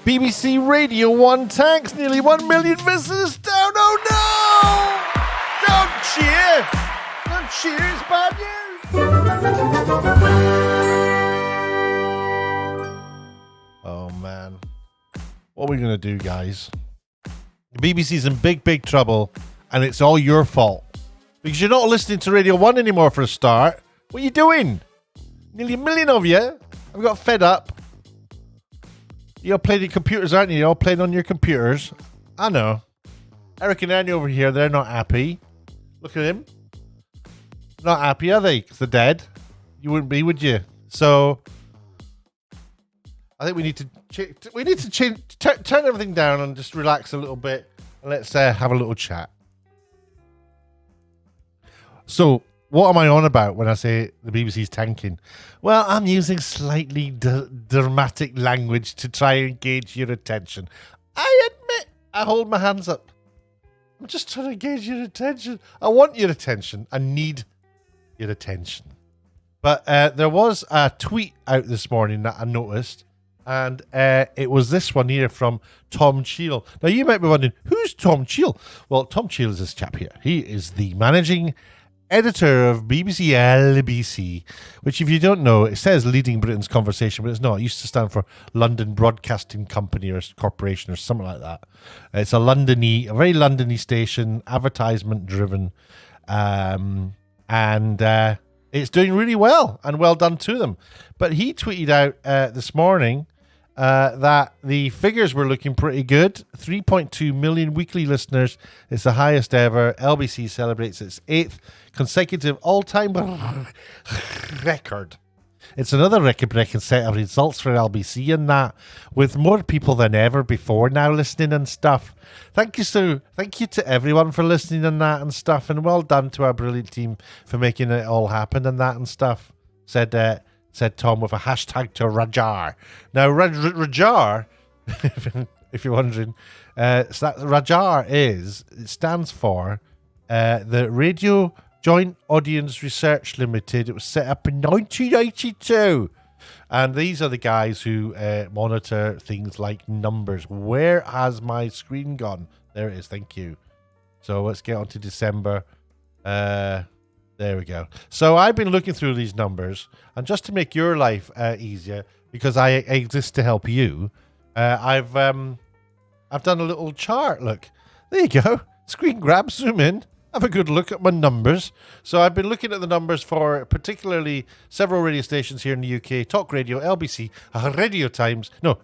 BBC Radio 1 tanks nearly 1 million visitors down. Oh no! Don't cheer! Don't cheer, it's bad news! Oh man. What are we going to do, guys? The BBC's in big, big trouble, and it's all your fault. Because you're not listening to Radio 1 anymore for a start. What are you doing? Nearly 1 million of you have got fed up. You're playing your computers, aren't you? You're all playing on your computers. I know. Eric and Ernie over here, they're not happy. Look at him. Not happy, are they? Because they're dead. You wouldn't be, would you? So, I think we need to turn everything down and just relax a little bit. And let's have a little chat. So, what am I on about when I say the BBC's tanking? Well, I'm using slightly dramatic language to try and gauge your attention. I admit, I hold my hands up. I'm just trying to gauge your attention. I want your attention. I need your attention. But there was a tweet out this morning that I noticed, and it was this one here from Tom Cheel. Now, you might be wondering, who's Tom Cheel? Well, Tom Cheel is this chap here. He is the managing editor of BBC LBC, which, if you don't know, it says Leading Britain's Conversation, but it's not. It used to stand for London Broadcasting Company or Corporation or something like that. It's a very Londony station, advertisement driven, and it's doing really well, and well done to them. But he tweeted out this morning that the figures were looking pretty good. 3.2 million weekly listeners. It's the highest ever. LBC celebrates its 8th consecutive all-time record. It's another record-breaking set of results for LBC, and that with more people than ever before now listening and stuff. Thank you to everyone for listening and that and stuff, and well done to our brilliant team for making it all happen and that and stuff. Said Tom with a hashtag to Rajar. Now, Rajar, if you're wondering, Rajar stands for the Radio Joint Audience Research Limited. It was set up in 1982. And these are the guys who monitor things like numbers. Where has my screen gone? There it is. Thank you. So let's get on to December. There we go. So I've been looking through these numbers, and just to make your life easier, because I exist to help you, I've done a little chart. Look, there you go. Screen grab, zoom in, have a good look at my numbers. So I've been looking at the numbers for particularly several radio stations here in the UK: Talk Radio, LBC,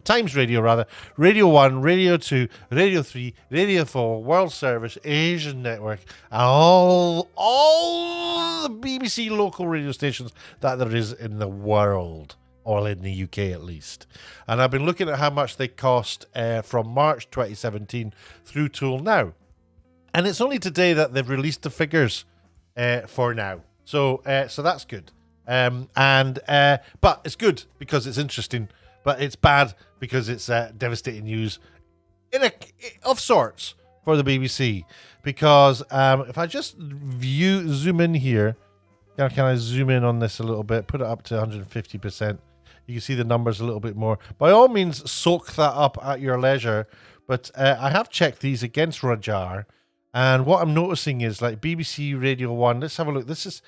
Times Radio rather, Radio 1, Radio 2, Radio 3, Radio 4, World Service, Asian Network, and all the BBC local radio stations that there is in the world, or in the UK at least. And I've been looking at how much they cost from March 2017 through till now. And it's only today that they've released the figures for now. So that's good. But it's good because it's interesting. But it's bad because it's devastating news of sorts for the BBC. Because if I just zoom in here, can I zoom in on this a little bit? Put it up to 150%. You can see the numbers a little bit more. By all means, soak that up at your leisure. But I have checked these against Rajar. And what I'm noticing is, like, BBC Radio 1, let's have a look. This is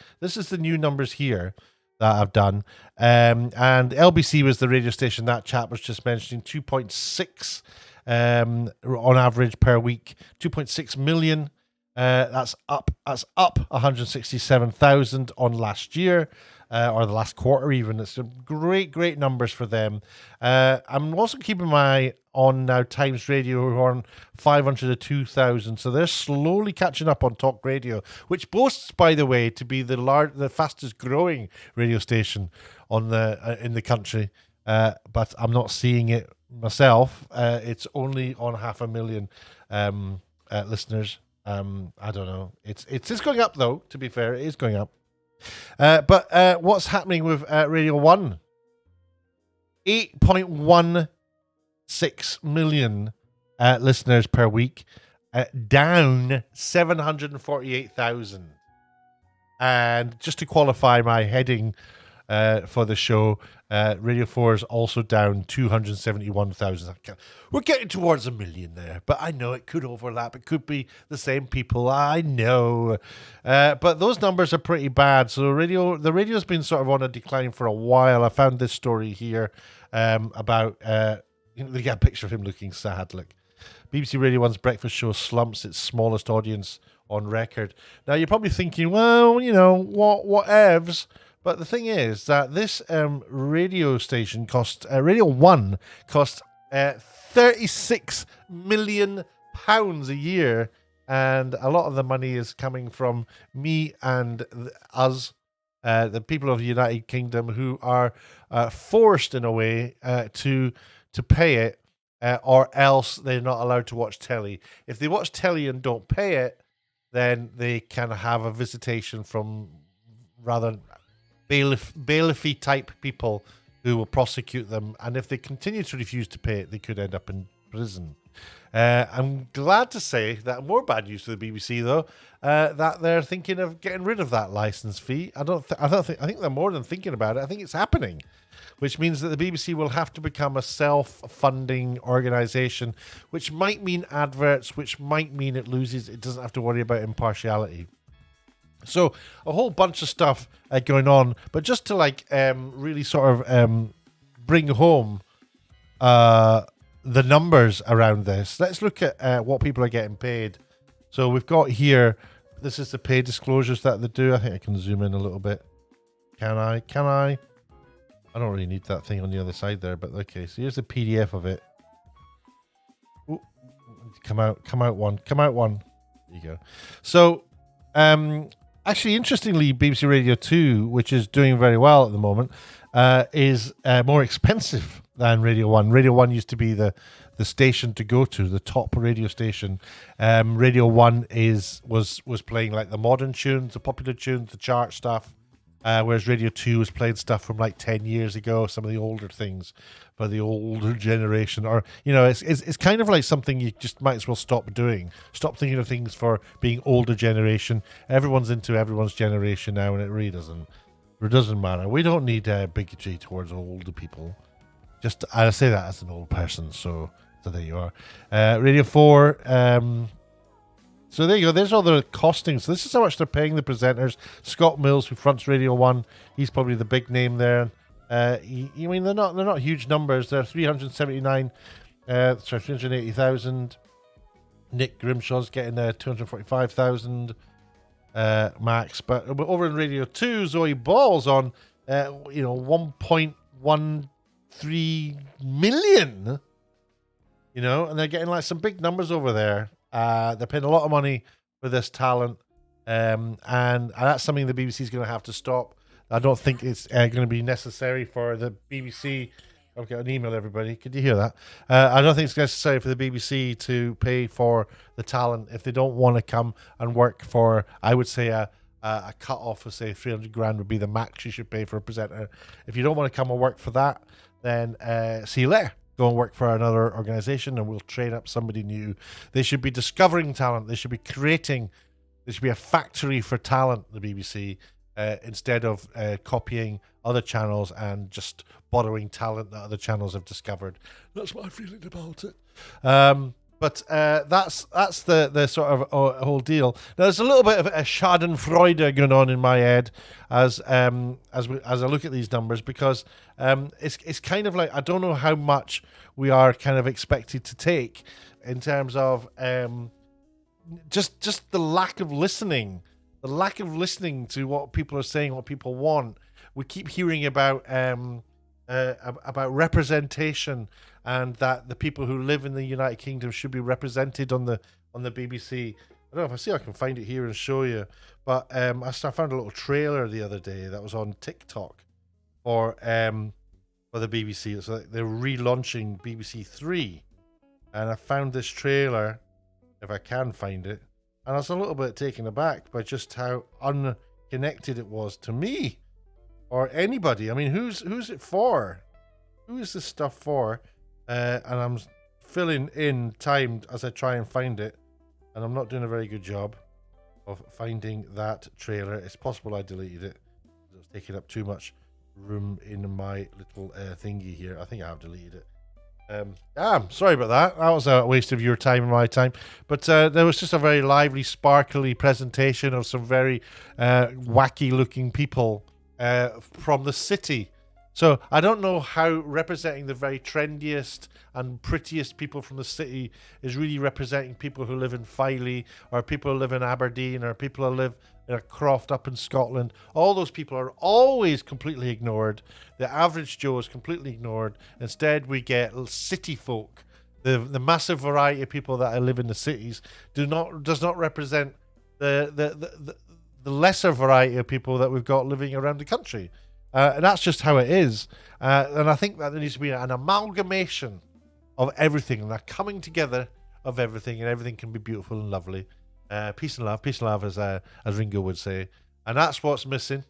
the new numbers here that I've done. And LBC was the radio station that chap was just mentioning, 2.6 on average per week, 2.6 million. That's up 167,000 on last year, or the last quarter even. It's great numbers for them. I'm also keeping my eye on now Times Radio, who are on 500 to 2,000. So they're slowly catching up on Talk Radio, which boasts, by the way, to be the fastest growing radio station in the country. But I'm not seeing it myself. It's only on 500,000 listeners. I don't know. It's going up though. To be fair, it is going up. But what's happening with Radio 1? 8.16 million listeners per week, down 748,000. And just to qualify my heading for the show. Radio 4 is also down 271,000. We're getting towards 1 million there, but I know it could overlap. It could be the same people. I know. But those numbers are pretty bad. So the radio's been sort of on a decline for a while. I found this story here about, they get a picture of him looking sad. Look. BBC Radio 1's breakfast show slumps its smallest audience on record. Now, you're probably thinking, well, whatevs. But the thing is that this radio station Radio 1 costs £36 million a year. And a lot of the money is coming from me and us, the people of the United Kingdom, who are forced in a way to pay it. Or else they're not allowed to watch telly. If they watch telly and don't pay it, then they can have a visitation from rather bailiffy type people who will prosecute them. And if they continue to refuse to pay it, they could end up in prison. I'm glad to say that more bad news for the BBC though, that they're thinking of getting rid of that license fee. I think they're more than thinking about it. I think it's happening. Which means that the BBC will have to become a self-funding organisation, which might mean adverts, which might mean it doesn't have to worry about impartiality. So a whole bunch of stuff going on, but just to really sort of bring home the numbers around this, let's look at what people are getting paid. So we've got here, this is the pay disclosures that they do. I think I can zoom in a little bit. Can I? I don't really need that thing on the other side there, but okay. So here's the PDF of it. Ooh, come out one. There you go. So, actually, interestingly, BBC Radio 2, which is doing very well at the moment, is more expensive than Radio 1. Radio 1 used to be the station to go to, the top radio station. Radio 1 was playing like the modern tunes, the popular tunes, the chart stuff. Whereas Radio 2 was playing stuff from like 10 years ago, some of the older things for the older generation. Or, it's kind of like something you just might as well stop doing. Stop thinking of things for being older generation. Everyone's into everyone's generation now, and it really doesn't matter. We don't need bigotry towards older people. Just, I say that as an old person, so there you are. Radio 4... So there you go. There's all the costings. So this is how much they're paying the presenters. Scott Mills, who fronts Radio 1, he's probably the big name there. They're not huge numbers. They're 380,000. Nick Grimshaw's getting 245,000 max. But over in Radio 2, Zoe Ball's on 1.13 million. And they're getting like some big numbers over there. They're paying a lot of money for this talent, and that's something the BBC is going to have to stop. I don't think it's going to be necessary for the BBC. I've got an email, everybody. Could you hear that? I don't think it's necessary for the BBC to pay for the talent if they don't want to come and work for, I would say, a cut-off of, say, 300 grand would be the max you should pay for a presenter. If you don't want to come and work for that, then see you later. Go and work for another organisation and we'll train up somebody new. They should be discovering talent. They should be creating. There should be a factory for talent, the BBC, instead of copying other channels and just borrowing talent that other channels have discovered. That's my feeling about it. But that's the sort of whole deal. Now, there's a little bit of a Schadenfreude going on in my head as I look at these numbers, because it's kind of like I don't know how much we are kind of expected to take in terms of just the lack of listening, to what people are saying, what people want. We keep hearing about representation, and that the people who live in the United Kingdom should be represented on the BBC. I don't know if I can find it here and show you, but I found a little trailer the other day that was on TikTok for the BBC. It's like they're relaunching BBC Three, and I found this trailer, if I can find it, and I was a little bit taken aback by just how unconnected it was to me or anybody. I mean, who's it for? Who is this stuff for? And I'm filling in time as I try and find it, and I'm not doing a very good job of finding that trailer. It's possible I deleted it. It was taking up too much room in my little thingy here. I think I have deleted it. Sorry about that. That was a waste of your time and my time. But there was just a very lively, sparkly presentation of some very wacky-looking people from the city. So I don't know how representing the very trendiest and prettiest people from the city is really representing people who live in Filey, or people who live in Aberdeen, or people who live in a croft up in Scotland. All those people are always completely ignored. The average Joe is completely ignored. Instead, we get city folk. The massive variety of people that live in the cities does not represent the lesser variety of people that we've got living around the country. And that's just how it is. And I think that there needs to be an amalgamation of everything, and a coming together of everything, and everything can be beautiful and lovely. Peace and love, as Ringo would say. And that's what's missing.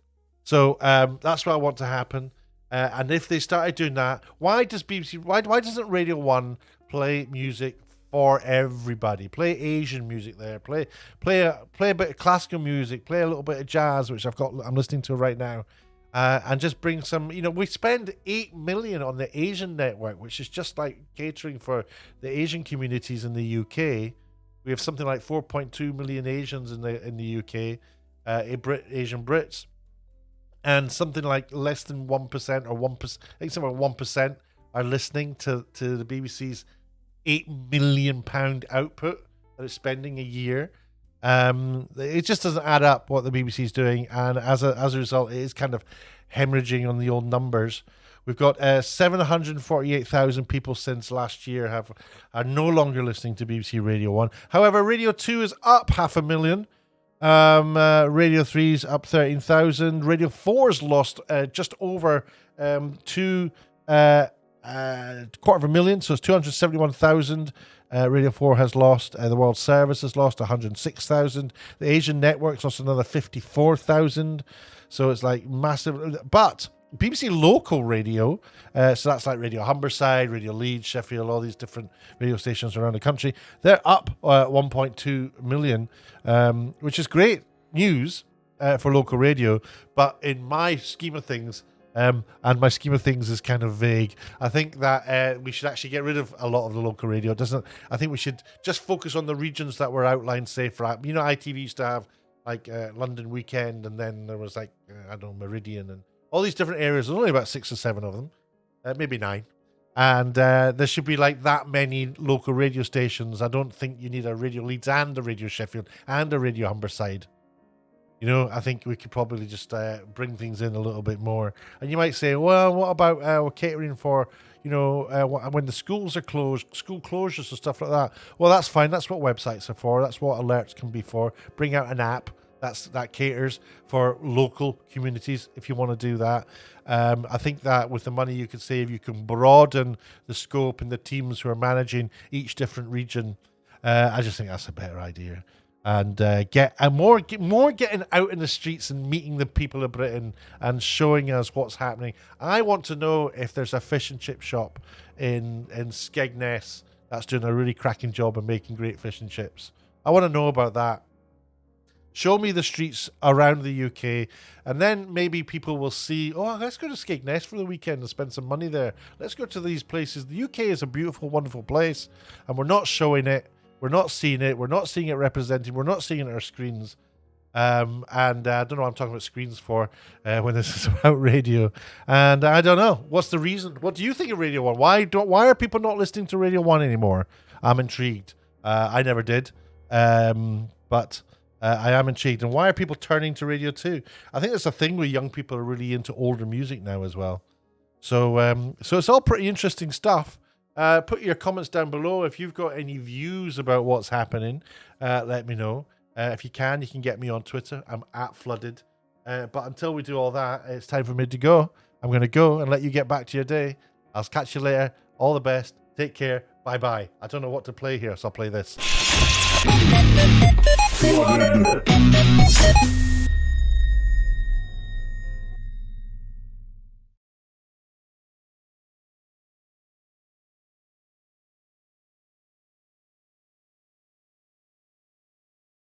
So that's what I want to happen. And if they started doing that, why doesn't Radio 1 play music for everybody? Play Asian music there. Play a bit of classical music. Play a little bit of jazz, which I'm listening to right now. And just bring some, we spend 8 million on the Asian network, which is just like catering for the Asian communities in the UK. We have something like 4.2 million Asians in the UK, Asian Brits, and something like less than 1% or 1%, I think something like 1% are listening to the BBC's £8 million output that it's spending a year. It just doesn't add up what the BBC is doing, and as a result, it is kind of hemorrhaging on the old numbers. We've got 748,000 people since last year are no longer listening to BBC Radio 1. However, Radio 2 is up 500,000. Radio 3's up 13,000. Radio 4's lost just over 250,000, so it's 271,000. Radio 4 has lost. The World Service has lost 106,000. The Asian Network's lost another 54,000. So it's like massive. But BBC Local Radio, so that's like Radio Humberside, Radio Leeds, Sheffield, all these different radio stations around the country, they're up 1.2 million, which is great news for local radio. But in my scheme of things, and my scheme of things is kind of vague, I think that we should actually get rid of a lot of the local radio. I think we should just focus on the regions that were outlined, say, for, ITV used to have like London Weekend, and then there was like, Meridian, and all these different areas. There's only about 6 or 7 of them, maybe 9. And there should be like that many local radio stations. I don't think you need a Radio Leeds and a Radio Sheffield and a Radio Humberside. I think we could probably just bring things in a little bit more. And you might say, well, what about catering for, when the schools are closed, school closures and stuff like that? Well, that's fine. That's what websites are for. That's what alerts can be for. Bring out an app that caters for local communities if you want to do that. I think that with the money you could save, you can broaden the scope and the teams who are managing each different region. I just think that's a better idea. And more getting out in the streets and meeting the people of Britain and showing us what's happening. I want to know if there's a fish and chip shop in Skegness that's doing a really cracking job of making great fish and chips. I want to know about that. Show me the streets around the UK, and then maybe people will see, let's go to Skegness for the weekend and spend some money there. Let's go to these places. The UK is a beautiful, wonderful place, and we're not showing it. We're not seeing it. We're not seeing it represented. We're not seeing it on our screens. And I don't know what I'm talking about screens for when this is about radio. And I don't know. What's the reason? What do you think of Radio 1? Why are people not listening to Radio 1 anymore? I'm intrigued. I never did. But I am intrigued. And why are people turning to Radio 2? I think it's a thing where young people are really into older music now as well. So it's all pretty interesting stuff. Put your comments down below. If you've got any views about what's happening, let me know. If you can get me on Twitter. I'm at Flooded. But until we do all that, it's time for me to go. I'm going to go and let you get back to your day. I'll catch you later. All the best. Take care. Bye-bye. I don't know what to play here, so I'll play this.